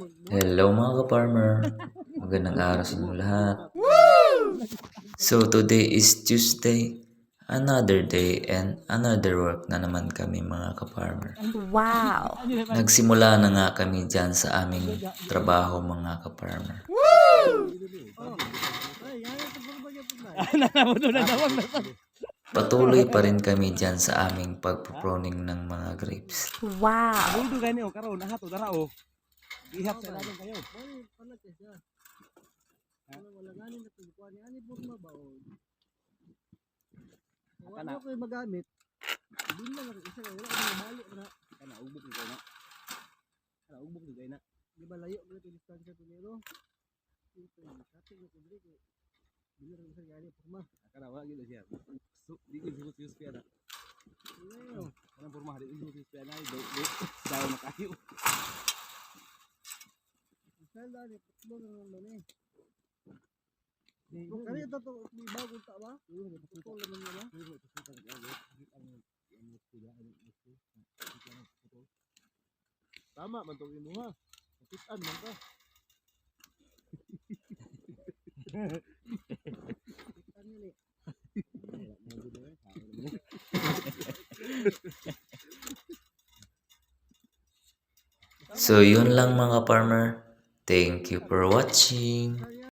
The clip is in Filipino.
Hello mga ka-farmer, magandang araw sa inyo lahat. So today is Tuesday, another day and another work na naman kami mga ka-farmer. Wow! Nagsimula na nga kami dyan sa aming trabaho mga ka-farmer. Patuloy pa rin kami dyan sa aming pagpuproning ng mga grapes. Wow! Ihap sa ilalim kayo. Wala ko magamit. Hindi na lang isa wala ko mabalik na. Kana ugbok ni na. Kana ugbok ni na. Di ba layo ko yung distansya to nero? Ito, kasi ko dili ko. Dili ra sa gani porma. Kana wala gid siya. So, di ko serius piada. Iyo, kana porma di ko serius piada ay do daw na kayo. Sala ni putlo na ni. Kani ito to di bago ta ba? Putlo naman nila. Tama man tong imo ha. Kitan man ka. Kitan ni. So yun lang mga farmer. Thank you for watching.